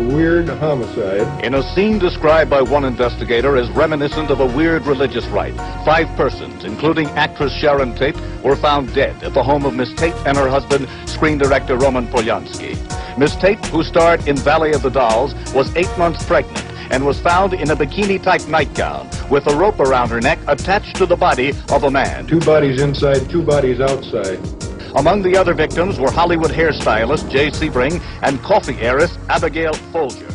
weird homicide. In a scene described by one investigator as reminiscent of a weird religious rite, 5 persons, including actress Sharon Tate, were found dead at the home of Miss Tate and her husband, screen director Roman Polanski. Miss Tate, who starred in Valley of the Dolls, was 8 months pregnant and was found in a bikini-type nightgown with a rope around her neck attached to the body of a man. 2 bodies inside, 2 bodies outside. Among the other victims were Hollywood hairstylist Jay Sebring and coffee heiress Abigail Folger.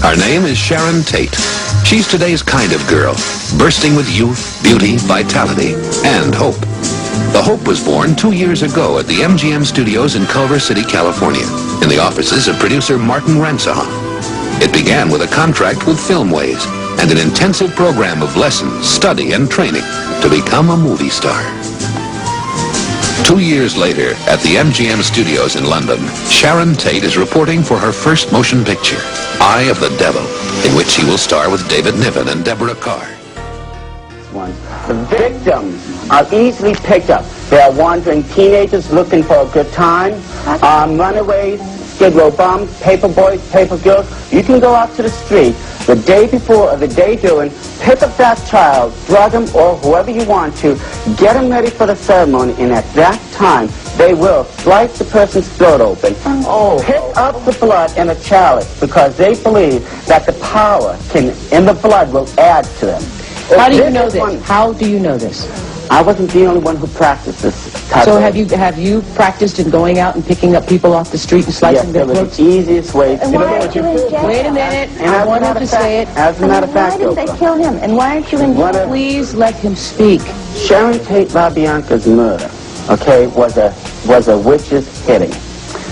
Her name is Sharon Tate. She's today's kind of girl, bursting with youth, beauty, vitality, and hope. The Hope was born 2 years ago at the MGM Studios in Culver City, California, in the offices of producer Martin Ransahan. It began with a contract with Filmways and an intensive program of lessons, study, and training to become a movie star. 2 years later, at the MGM Studios in London, Sharon Tate is reporting for her first motion picture, Eye of the Devil, in which she will star with David Niven and Deborah Carr. The victims are easily picked up. They are wandering teenagers looking for a good time, runaways, skid row bums, paper boys, paper girls. You can go out to the street the day before or the day during, pick up that child, drug him or whoever you want to, get him ready for the ceremony, and at that time, they will slice the person's throat open, pick up the blood in a chalice, because they believe that the power in the blood will add to them. How do you know this? How do you know this? I wasn't the only one who practiced this type So of... have you practiced in going out and picking up people off the street and slicing their throats? Yes, it was the easiest way to And why aren't you in jail? Wait a minute. I want him to say it. As a matter of fact, why didn't they kill him? And why aren't you in jail? Please let him speak. Sharon Tate LaBianca's murder, okay, was a witch's hitting.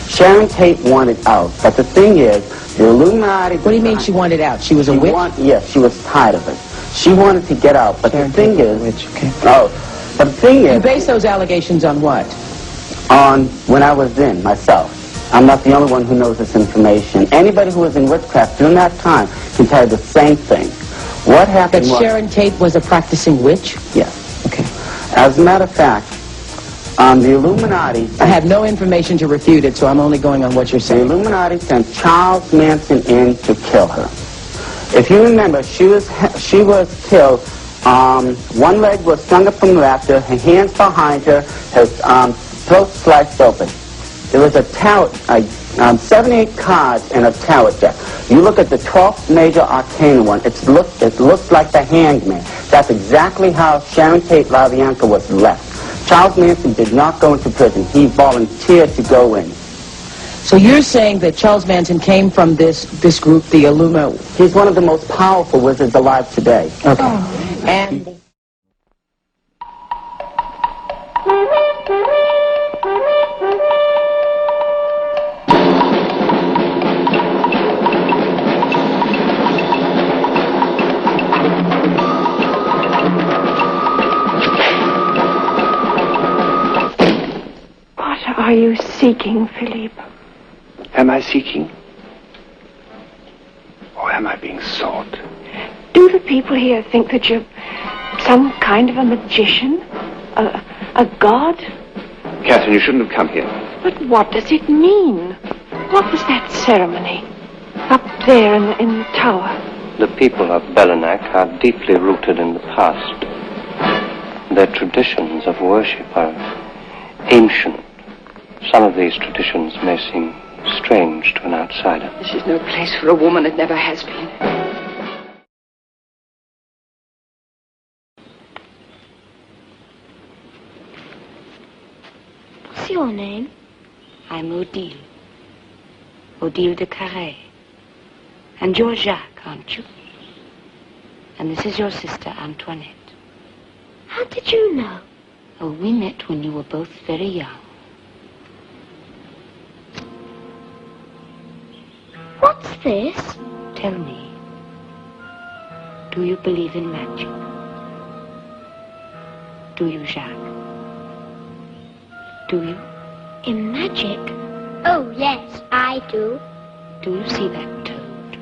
Sharon Tate wanted out, but the thing is, the Illuminati... What do you mean she wanted out? She was a witch? Yes, she was tired of it. She wanted to get out, but Sharon the thing Tate is... was a witch, okay. But the thing is... You base those allegations on what? On when I was in, myself. I'm not the only one who knows this information. Anybody who was in witchcraft during that time can tell you the same thing. What happened was... That Sharon Tate was a practicing witch? Yes. Okay. As a matter of fact, the Illuminati... I have no information to refute it, so I'm only going on what you're The saying. Illuminati sent Charles Manson in to kill her. If you remember, she was killed. One leg was strung up from the laughter, her hands behind her, her throat sliced open. There was a tarot, 78 cards in a tarot deck. You look at the 12th major arcana one, it looks like the Hangman. That's exactly how Sharon Tate LaBianca was left. Charles Manson did not go into prison. He volunteered to go in. So you're saying that Charles Manson came from this group, the Illuminati? He's one of the most powerful wizards alive today. Okay. And... What are you seeking, Philippe? Am I seeking? Or am I being sought? Do the people here think that you're some kind of a magician? A god? Catherine, you shouldn't have come here. But what does it mean? What was that ceremony? Up there in the tower? The people of Bellanac are deeply rooted in the past. Their traditions of worship are ancient. Some of these traditions may seem strange to an outsider. This is no place for a woman. It never has been. What's your name? I'm Odile. Odile de Carré. And you're Jacques, aren't you? And this is your sister, Antoinette. How did you know? Oh, we met when you were both very young. What's this? Tell me, do you believe in magic? Do you, Jacques? Do you? In magic? Oh, yes, I do. Do you see that toad?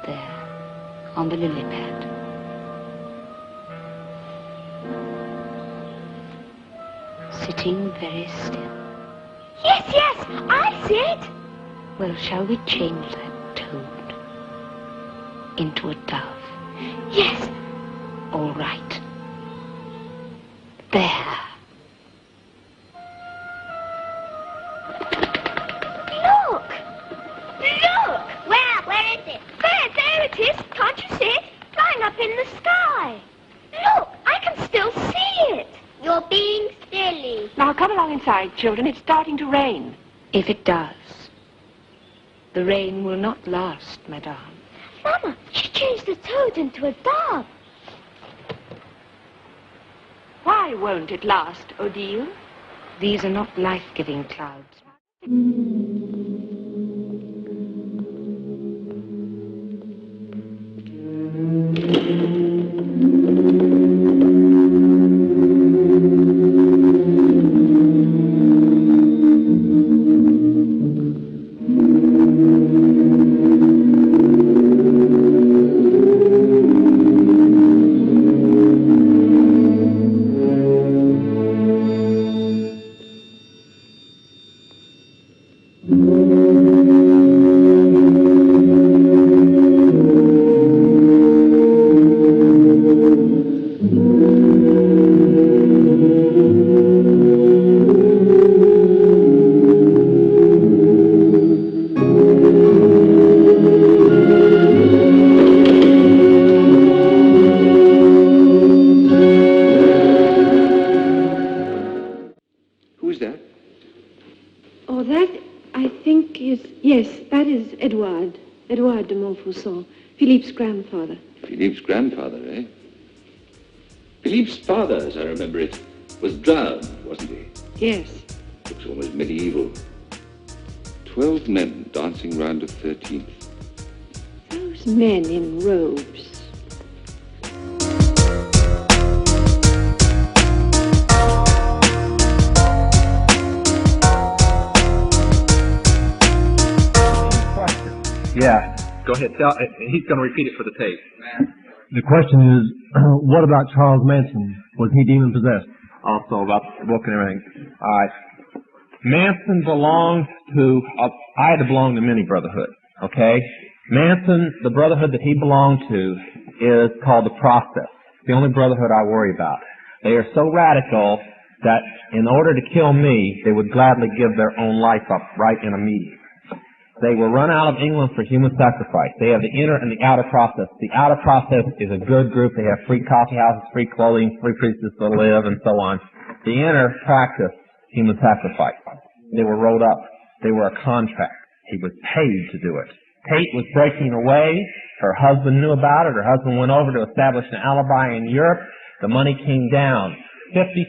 There, on the lily pad. Sitting very still. Yes, yes, I see it. Well, shall we change that toad into a dove? Yes. All right. There. Look! Look! Where is it? There it is. Can't you see it? Flying up in the sky. Look, I can still see it. You're being silly. Now come along inside, children. It's starting to rain. If it does, the rain will not last, Madame. Mama, she changed the toad into a dove. Why won't it last, Odile? These are not life-giving clouds. Who's that? Oh, that, I think, is... Yes, that is Edouard. Edouard de Montfaucon, Philippe's grandfather. Philippe's grandfather, eh? Philippe's father, as I remember it, was drowned, wasn't he? Yes. Looks almost medieval. 12 men dancing round a 13th. Those men in robes. Yeah. Go ahead. He's going to repeat it for the tape. The question is, what about Charles Manson? Was he demon-possessed? Also about the book and everything. All right. Manson belonged to, I had to belong to many brotherhoods, okay? Manson, the brotherhood that he belonged to is called the Process. The only brotherhood I worry about. They are so radical that in order to kill me, they would gladly give their own life up right in a meeting. They were run out of England for human sacrifice. They have the inner and the outer process. The outer process is a good group. They have free coffee houses, free clothing, free places to live, and so on. The inner practice human sacrifice. They were rolled up. They were a contract. He was paid to do it. Kate was breaking away. Her husband knew about it. Her husband went over to establish an alibi in Europe. The money came down. $50,000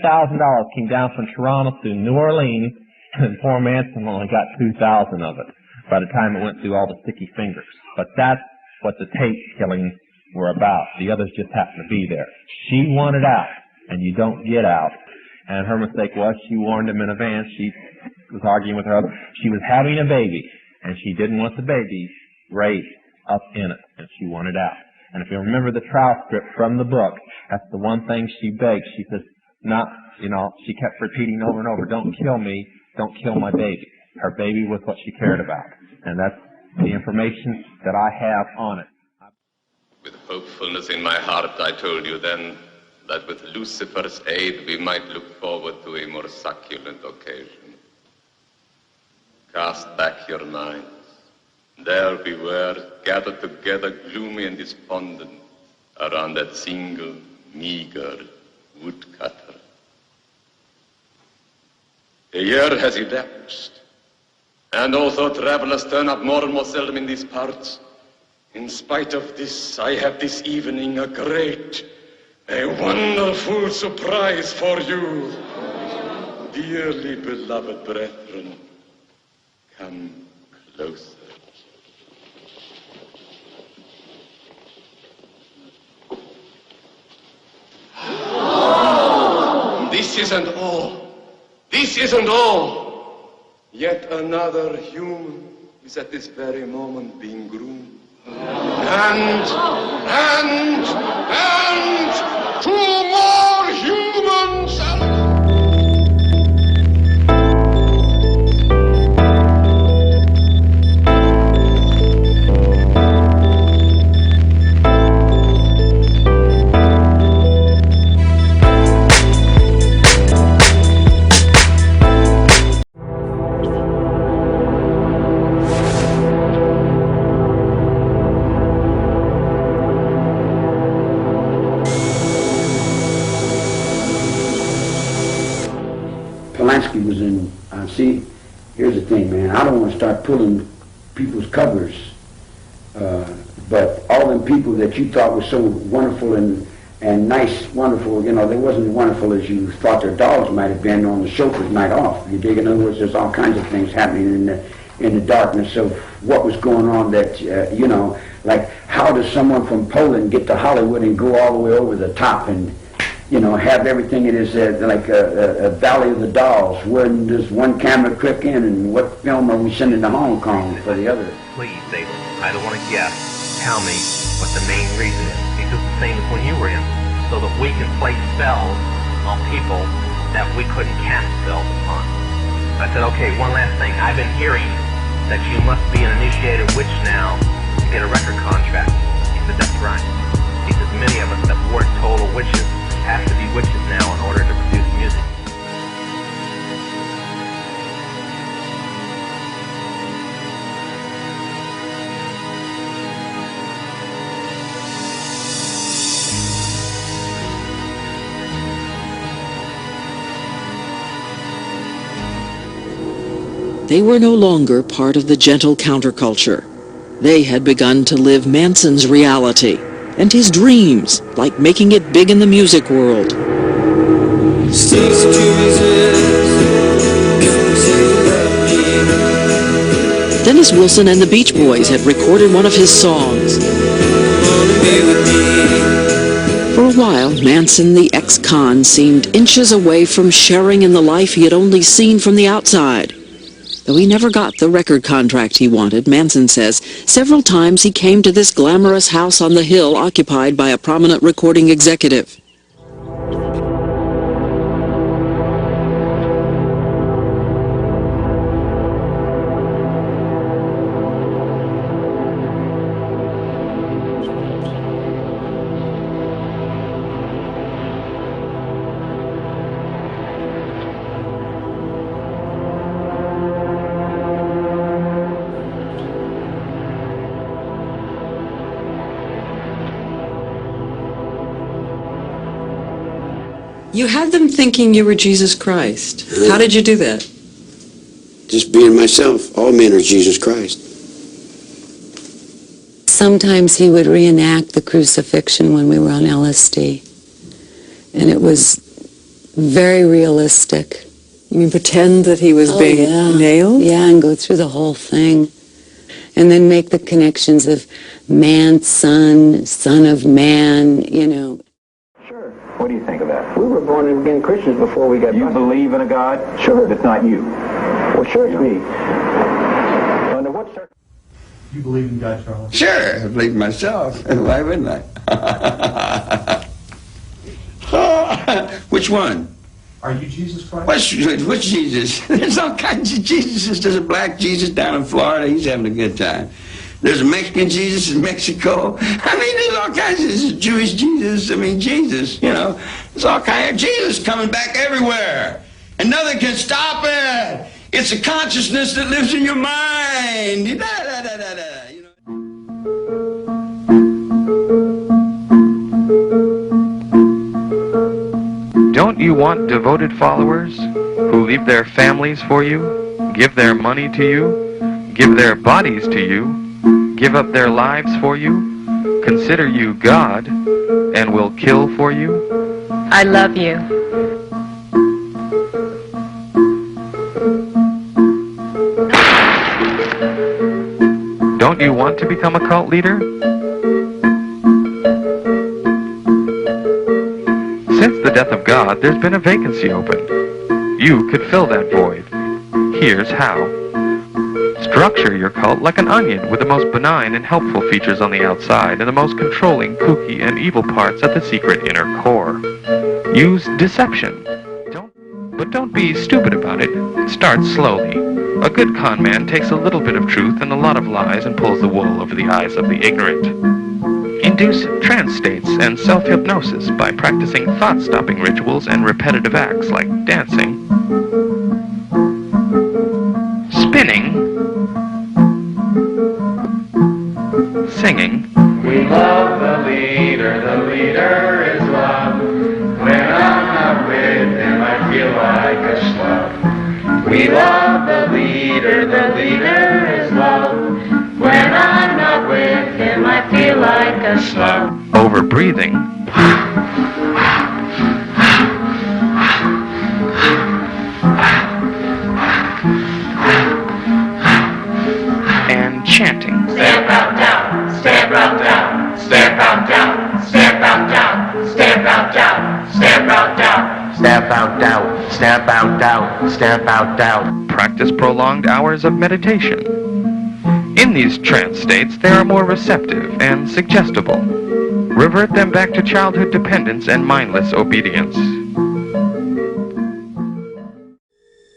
came down from Toronto to New Orleans, and poor Manson only got $2,000 of it by the time it went through all the sticky fingers. But that's what the Tate killings were about. The others just happened to be there. She wanted out, and you don't get out. And her mistake was she warned him in advance. She was arguing with her husband. She was having a baby, and she didn't want the baby raised up in it, and she wanted out. And if you remember the trial script from the book, that's the one thing she begged. She says, she kept repeating over and over, don't kill me, don't kill my baby. Her baby was what she cared about. And that's the information that I have on it. With hopefulness in my heart, I told you then that with Lucifer's aid, we might look forward to a more succulent occasion. Cast back your minds. There we were, gathered together, gloomy and despondent, around that single, meager woodcutter. A year has elapsed. And although travelers turn up more and more seldom in these parts, in spite of this, I have this evening a great, a wonderful surprise for you. Dearly beloved brethren, come closer. This isn't all. This isn't all. Yet another human is at this very moment being groomed. And 2 more humans! Polanski was in, see, here's the thing, man, I don't want to start pulling people's covers, but all them people that you thought were so wonderful and nice, wonderful, you know, they wasn't as wonderful as you thought their dogs might have been on the chauffeur's night off. You dig? In other words, there's all kinds of things happening in the darkness of what was going on that, you know, like how does someone from Poland get to Hollywood and go all the way over the top and, you know, have everything it is like a Valley of the Dolls. When does one camera click in and what film are we sending to Hong Kong for the other? Please, David, I don't want to guess. Tell me what the main reason is. It's just the same as when you were in, so that we can place spells on people that we couldn't cast spells upon. I said, okay, one last thing. I've been hearing that you must be an initiated witch now to get a record contract. He said, that's right. He says, many of us that weren't total witches have to be witches now in order to produce music. They were no longer part of the gentle counterculture. They had begun to live Manson's reality and his dreams, like making it big in the music world. Dennis Wilson and the Beach Boys had recorded one of his songs. For a while, Manson, the ex-con, seemed inches away from sharing in the life he had only seen from the outside. Though he never got the record contract he wanted, Manson says, several times he came to this glamorous house on the hill occupied by a prominent recording executive. You had them thinking you were Jesus Christ. How did you do that? Just being myself. All men are Jesus Christ. Sometimes he would reenact the crucifixion when we were on LSD. And it was very realistic. You mean pretend that he was being nailed? Yeah, and go through the whole thing. And then make the connections of man, son, son of man, you know. What do you think of that? We were born again Christians before we got You believe in a God? Sure. That's not you. Well, sure it's me. Under what circumstances? You believe in God, Charles? Sure, I believe in myself. Why wouldn't I? Which one? Are you Jesus Christ? Which Jesus? There's all kinds of Jesuses. There's a black Jesus down in Florida. He's having a good time. There's a Mexican Jesus in Mexico. I mean, there's all kinds of there's a Jewish Jesus. I mean, Jesus, you know. There's all kinds of Jesus coming back everywhere. And nothing can stop it. It's a consciousness that lives in your mind. You know. Don't you want devoted followers who leave their families for you, give their money to you, give their bodies to you, give up their lives for you, consider you God, and will kill for you? I love you. Don't you want to become a cult leader? Since the death of God, there's been a vacancy open. You could fill that void. Here's how. Structure your cult like an onion with the most benign and helpful features on the outside and the most controlling, kooky, and evil parts at the secret inner core. Use deception. But don't be stupid about it. Start slowly. A good con man takes a little bit of truth and a lot of lies and pulls the wool over the eyes of the ignorant. Induce trance states and self-hypnosis by practicing thought-stopping rituals and repetitive acts like dancing, spinning, singing. We love the leader is love. When I'm not with him, I feel like a schlub. We love the leader is love. When I'm not with him, I feel like a schlub. Over-breathing. And chanting. Step out down, step out down, step out down, step out down, step out down, step out down, step out down, step out down, step out down. Practice prolonged hours of meditation. In these trance states, they are more receptive and suggestible. Revert them back to childhood dependence and mindless obedience.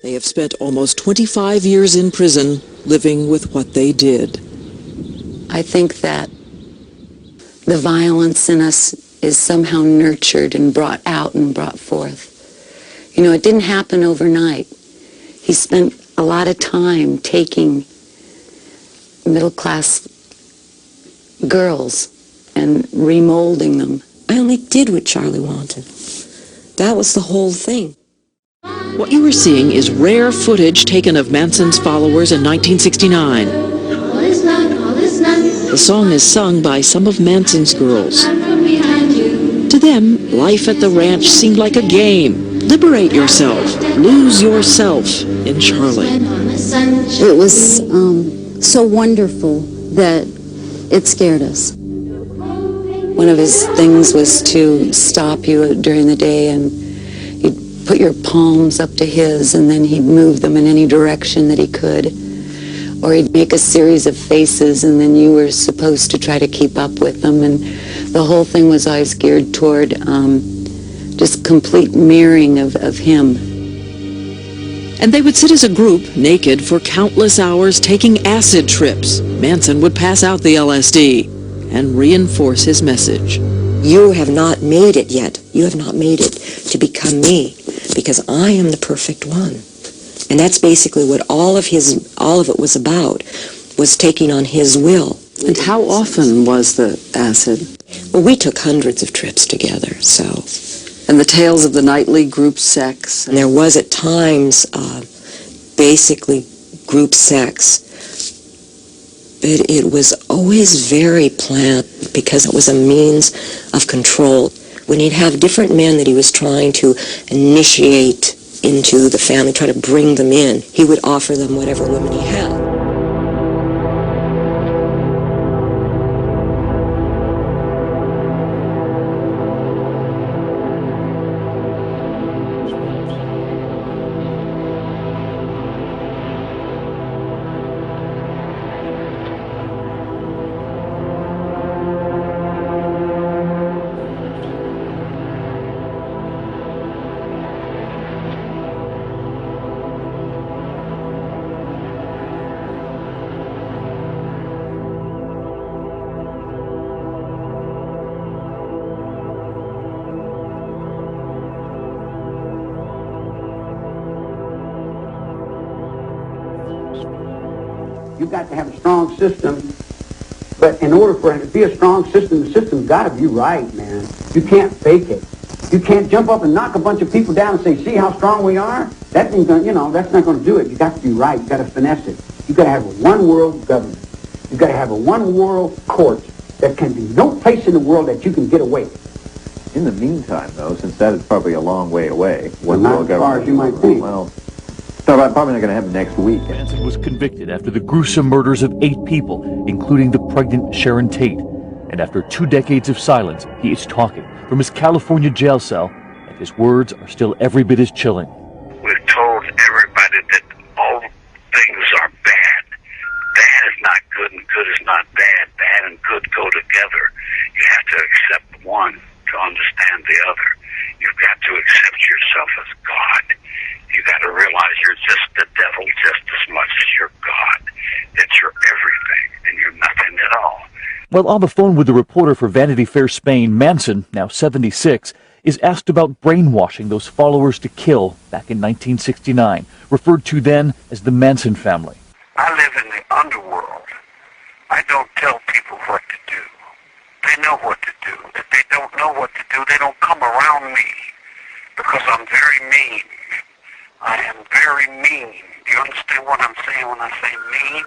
They have spent almost 25 years in prison living with what they did. I think that the violence in us is somehow nurtured and brought out and brought forth. You know, it didn't happen overnight. He spent a lot of time taking middle-class girls and remolding them. I only did what Charlie wanted. That was the whole thing. What you are seeing is rare footage taken of Manson's followers in 1969. The song is sung by some of Manson's girls. To them, life at the ranch seemed like a game. Liberate yourself. Lose yourself in Charlie. It was so wonderful that it scared us. One of his things was to stop you during the day and he'd put your palms up to his and then he'd move them in any direction that he could. Or he'd make a series of faces and then you were supposed to try to keep up with them. And the whole thing was always geared toward just complete mirroring of him. And they would sit as a group, naked, for countless hours taking acid trips. Manson would pass out the LSD and reinforce his message. You have not made it yet. You have not made it to become me, because I am the perfect one. And that's basically what all of it was about, was taking on his will. And how often was the acid? Well, we took hundreds of trips together, so. And the tales of the nightly group sex. And there was at times basically group sex. But it was always very planned because it was a means of control. When he'd have different men that he was trying to initiate into the family, try to bring them in, he would offer them whatever women he had. You've got to have a strong system, but in order for it to be a strong system, the system's got to be right, man. You can't fake it. You can't jump up and knock a bunch of people down and say, see how strong we are? That ain't gonna, that's not going to do it. You got to be right. You got to finesse it. You got to have a one world government. You got to have a one world court. There can be no place in the world that you can get away. In the meantime, though, since that is probably a long way away, not as far as you might think. Well, so I'm probably not going to happen next week. Manson was convicted after the gruesome murders of 8 people, including the pregnant Sharon Tate. And after 2 decades of silence, he is talking from his California jail cell, and his words are still every bit as chilling. We've told everybody that all things are bad. not good and good is not bad. Bad and good go together. You have to accept one to understand the other. You've got to accept yourself as God. You got to realize you're just the devil just as much as you're God. That you're everything and you're nothing at all. While on the phone with the reporter for Vanity Fair Spain, Manson, now 76, is asked about brainwashing those followers to kill back in 1969, referred to then as the Manson family. I live in the underworld. I don't tell people what to do. They know what to do. If they don't know what to do, they don't come around me because I'm very mean. I am very mean. Do you understand what I'm saying when I say mean?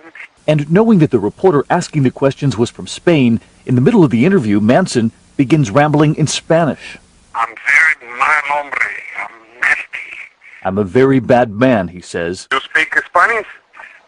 And knowing that the reporter asking the questions was from Spain, in the middle of the interview, Manson begins rambling in Spanish. I'm very mal hombre. I'm nasty. I'm a very bad man, he says. You speak Spanish?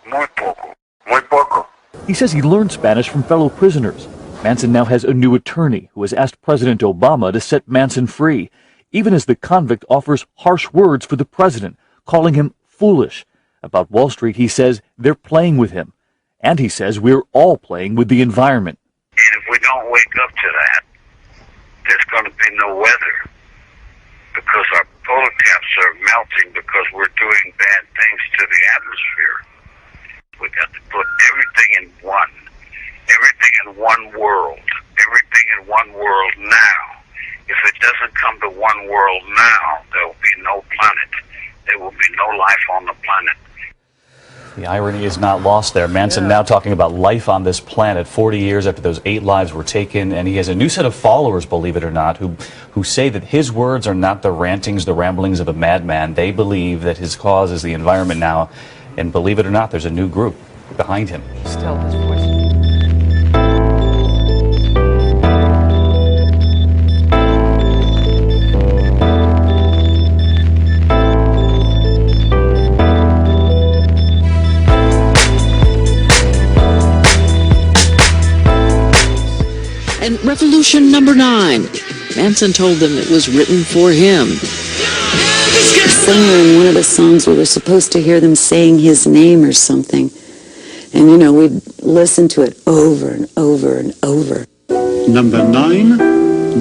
Muy poco. Muy poco. He says he learned Spanish from fellow prisoners. Manson now has a new attorney who has asked President Obama to set Manson free, even as the convict offers harsh words for the president, calling him foolish. About Wall Street, he says they're playing with him. And he says we're all playing with the environment. And if we don't wake up to that, there's going to be no weather. Because our polar caps are melting because we're doing bad things to the atmosphere. We got to put everything in one world. Everything in one world now. If it doesn't come to one world now, there will be no planet. There will be no life on the planet. The irony is not lost there. Manson now talking about life on this planet 40 years after those 8 lives were taken, and he has a new set of followers, believe it or not, who say that his words are not the rantings, the ramblings of a madman. They believe that his cause is the environment now, and believe it or not, there's a new group behind him. Still his voice. And Revolution number 9. Manson told them it was written for him. Somewhere in one of the songs we were supposed to hear them saying his name or something. And, you know, we'd listen to it over and over and over. Number 9,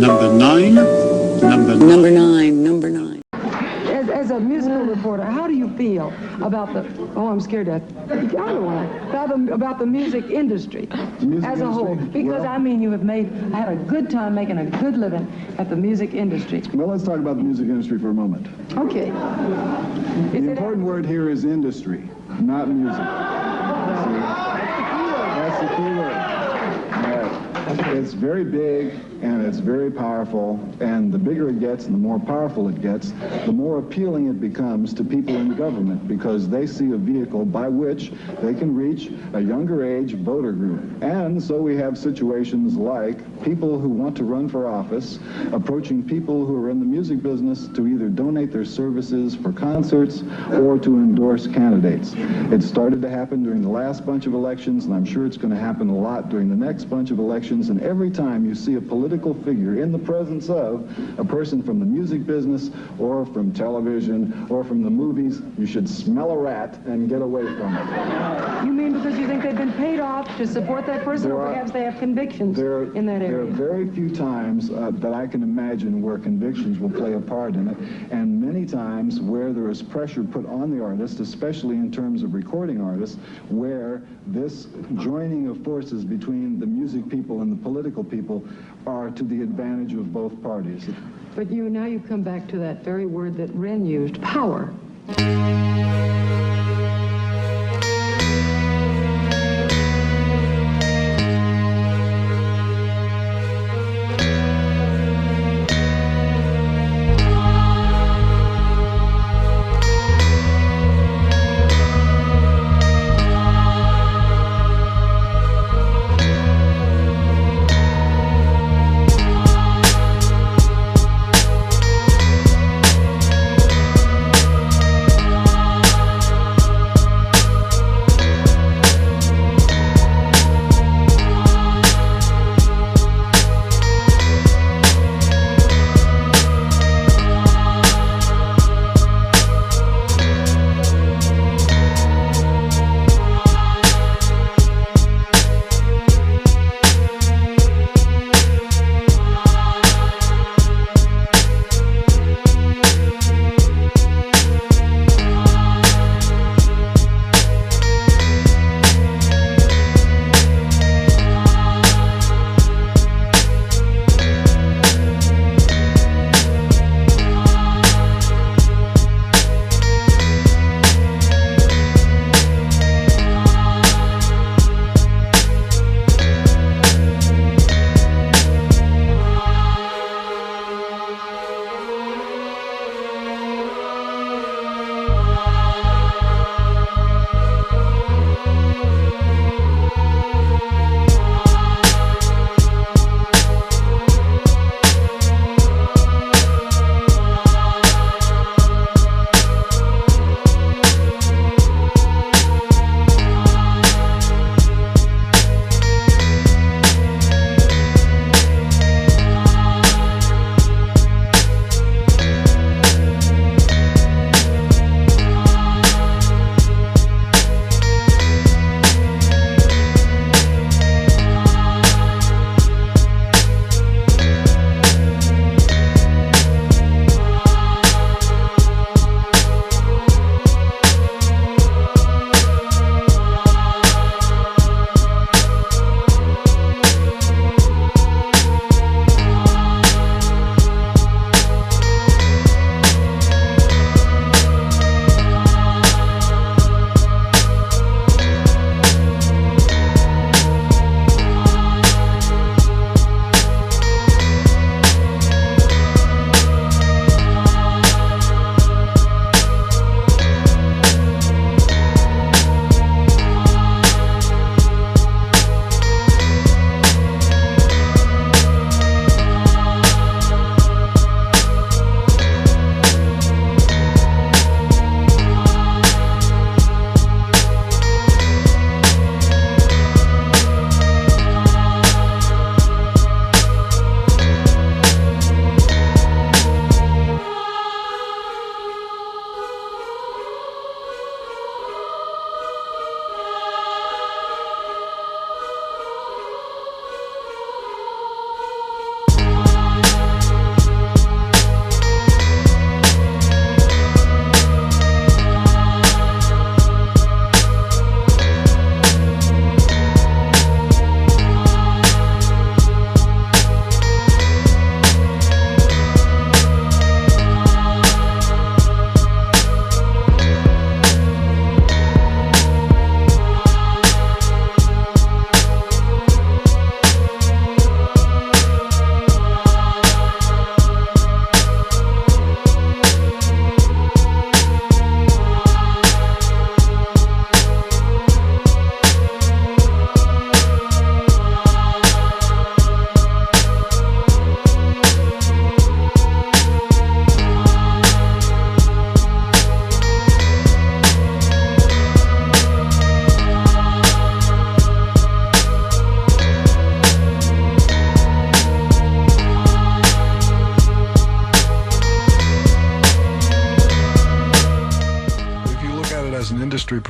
number 9, number 9. Number 9, number 9. As a musical reporter, how do you feel about the, oh, I'm scared to, about the music industry as a whole? Because, I mean, you have had a good time making a good living at the music industry. Well, let's talk about the music industry for a moment. Okay. The important word here is industry, not music. That's the key word. It's very big and it's very powerful, and the bigger it gets and the more powerful it gets, the more appealing it becomes to people in government, because they see a vehicle by which they can reach a younger age voter group. And so we have situations like people who want to run for office approaching people who are in the music business to either donate their services for concerts or to endorse candidates. It started to happen during the last bunch of elections, and I'm sure it's going to happen a lot during the next bunch of elections. And every time you see a political figure in the presence of a person from the music business or from television or from the movies, you should smell a rat and get away from it. You mean because you think they've been paid off to support that person, or perhaps they have convictions in that area? There are very few times that I can imagine where convictions will play a part in it, and many times where there is pressure put on the artist, especially in terms of recording artists, where this joining of forces between the music people and the political people are to the advantage of both parties. But now you come back to that very word that Ren used, power.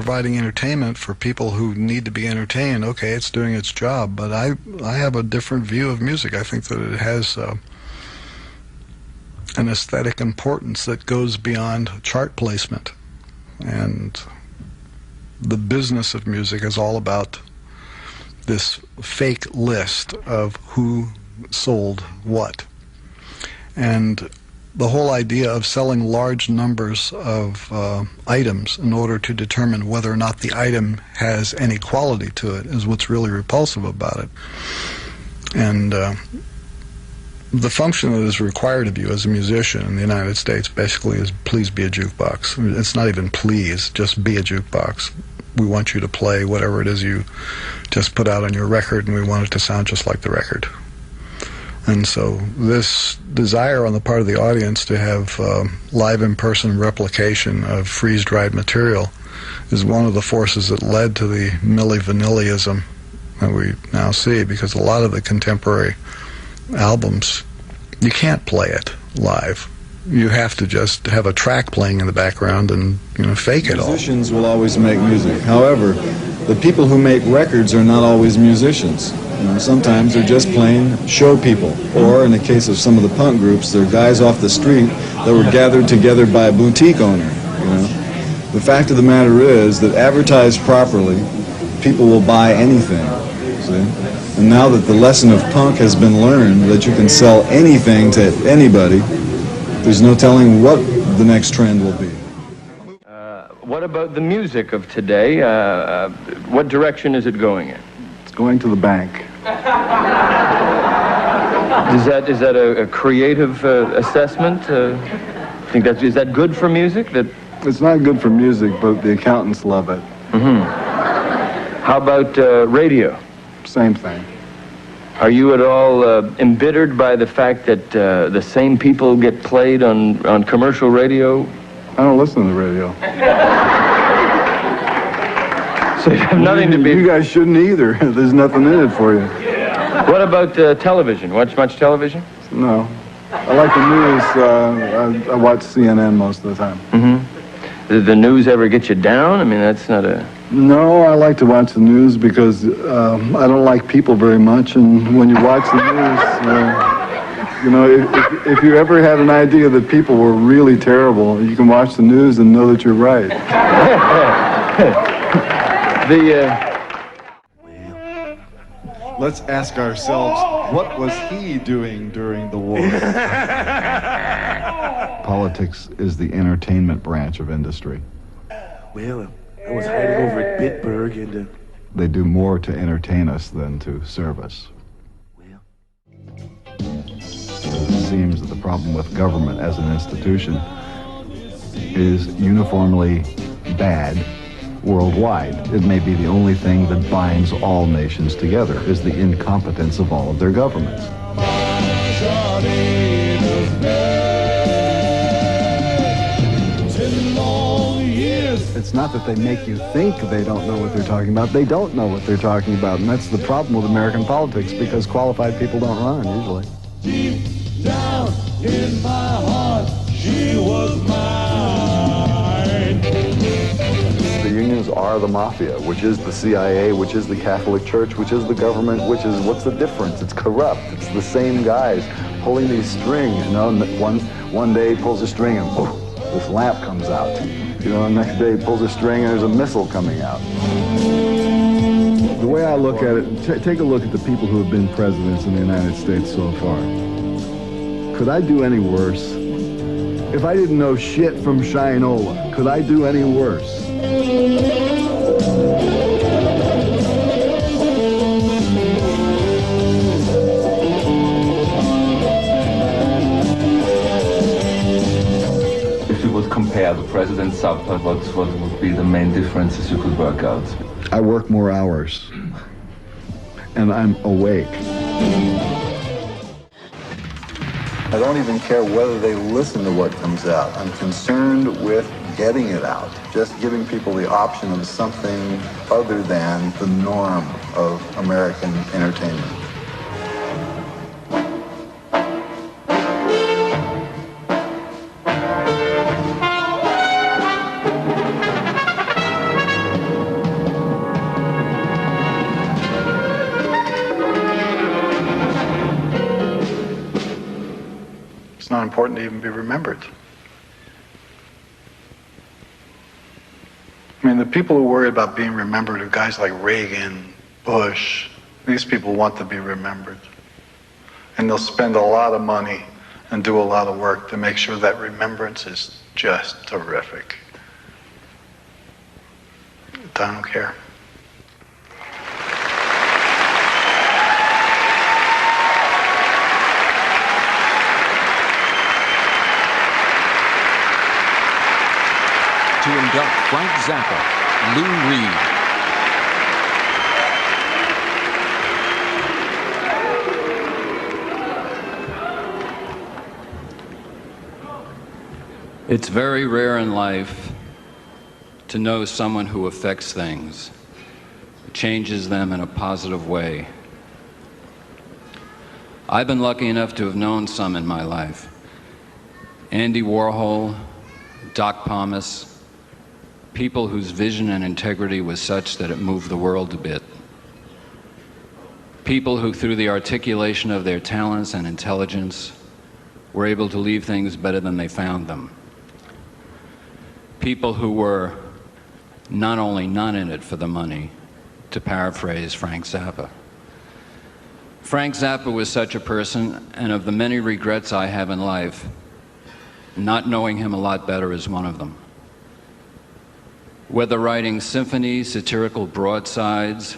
providing entertainment for people who need to be entertained, okay, it's doing its job. But I have a different view of music. I think that it has an aesthetic importance that goes beyond chart placement. And the business of music is all about this fake list of who sold what. And the whole idea of selling large numbers of items in order to determine whether or not the item has any quality to it is what's really repulsive about it. And the function that is required of you as a musician in the United States basically is please be a jukebox. It's not even please, just be a jukebox. We want you to play whatever it is you just put out on your record, and we want it to sound just like the record. And so this desire on the part of the audience to have live in-person replication of freeze-dried material is one of the forces that led to the Milli Vanilli-ism that we now see, because a lot of the contemporary albums, you can't play it live. You have to just have a track playing in the background and, fake it all. Musicians will always make music. However, the people who make records are not always musicians. Sometimes they're just plain show people. Or in the case of some of the punk groups, they're guys off the street that were gathered together by a boutique owner. The fact of the matter is that advertised properly, people will buy anything. See? And now that the lesson of punk has been learned, that you can sell anything to anybody, there's no telling what the next trend will be. What about the music of today? What direction is it going in? It's going to the bank. Is that a creative assessment? Is that good for music? It's not good for music, but the accountants love it. Mm-hmm. How about radio? Same thing. Are you at all embittered by the fact that the same people get played on commercial radio? I don't listen to the radio. So you have nothing to be... You guys shouldn't either. There's nothing in it for you. What about television? Watch much television? No. I like the news. I watch CNN most of the time. Mm-hmm. Does the news ever get you down? I mean, that's not a... No, I like to watch the news because I don't like people very much, and when you watch the news, if you ever had an idea that people were really terrible, you can watch the news and know that you're right. Let's ask ourselves, what was he doing during the war? Politics is the entertainment branch of industry. Well, I was hiding over at Bitburg and... They do more to entertain us than to serve us. It seems that the problem with government as an institution is uniformly bad worldwide. It may be the only thing that binds all nations together, is the incompetence of all of their governments. It's not that they make you think they don't know what they're talking about. They don't know what they're talking about, and that's the problem with American politics, because qualified people don't run, usually. Deep down in my heart, she was mine. The unions are the mafia, which is the CIA, which is the Catholic Church, which is the government, which is, what's the difference? It's corrupt. It's the same guys pulling these strings, One day he pulls a string and poof, this lamp comes out. The next day he pulls a string and there's a missile coming out. The way I look at it, take a look at the people who have been presidents in the United States so far. Could I do any worse? If I didn't know shit from Shinola, could I do any worse? Compare the president's output, what would be the main differences you could work out? I work more hours, and I'm awake. I don't even care whether they listen to what comes out. I'm concerned with getting it out, just giving people the option of something other than the norm of American entertainment. important to even be remembered. I mean, the people who worry about being remembered are guys like Reagan, Bush. These people want to be remembered. And they'll spend a lot of money and do a lot of work to make sure that remembrance is just terrific. I don't care. To induct Frank Zappa, Lou Reed. It's very rare in life to know someone who affects things, changes them in a positive way. I've been lucky enough to have known some in my life. Andy Warhol, Doc Pomus, people whose vision and integrity was such that it moved the world a bit. People who, through the articulation of their talents and intelligence, were able to leave things better than they found them. People who were not only not in it for the money, to paraphrase Frank Zappa. Frank Zappa was such a person, and of the many regrets I have in life, not knowing him a lot better is one of them. Whether writing symphonies, satirical broadsides,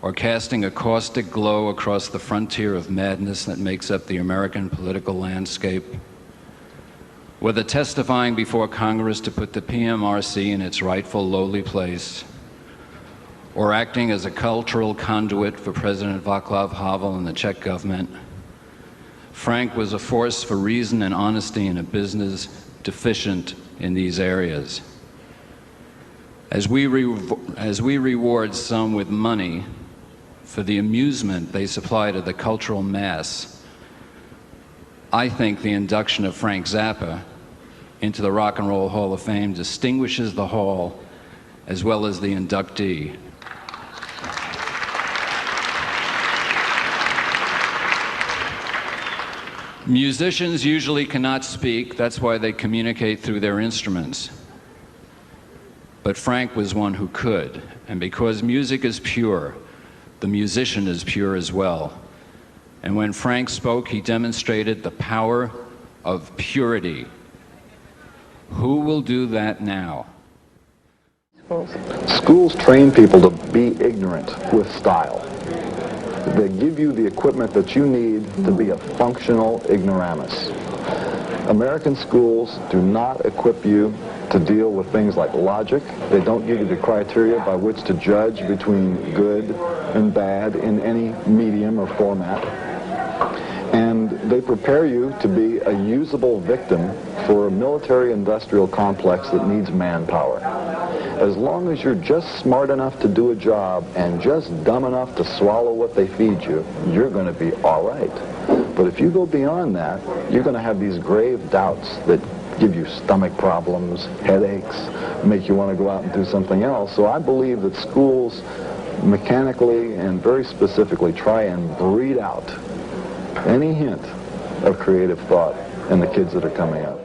or casting a caustic glow across the frontier of madness that makes up the American political landscape, whether testifying before Congress to put the PMRC in its rightful lowly place, or acting as a cultural conduit for President Václav Havel and the Czech government, Frank was a force for reason and honesty in a business deficient in these areas. As we reward some with money for the amusement they supply to the cultural mass, I think the induction of Frank Zappa into the Rock and Roll Hall of Fame distinguishes the hall as well as the inductee. Musicians usually cannot speak, that's why they communicate through their instruments. But Frank was one who could, and because music is pure, the musician is pure as well. And when Frank spoke, he demonstrated the power of purity. Who will do that now? Schools train people to be ignorant with style. They give you the equipment that you need to be a functional ignoramus. American schools do not equip you to deal with things like logic. They don't give you the criteria by which to judge between good and bad in any medium or format. And they prepare you to be a usable victim for a military-industrial complex that needs manpower. As long as you're just smart enough to do a job and just dumb enough to swallow what they feed you, you're going to be all right. But if you go beyond that, you're going to have these grave doubts that give you stomach problems, headaches, make you want to go out and do something else. So I believe that schools mechanically and very specifically try and breed out any hint of creative thought in the kids that are coming up.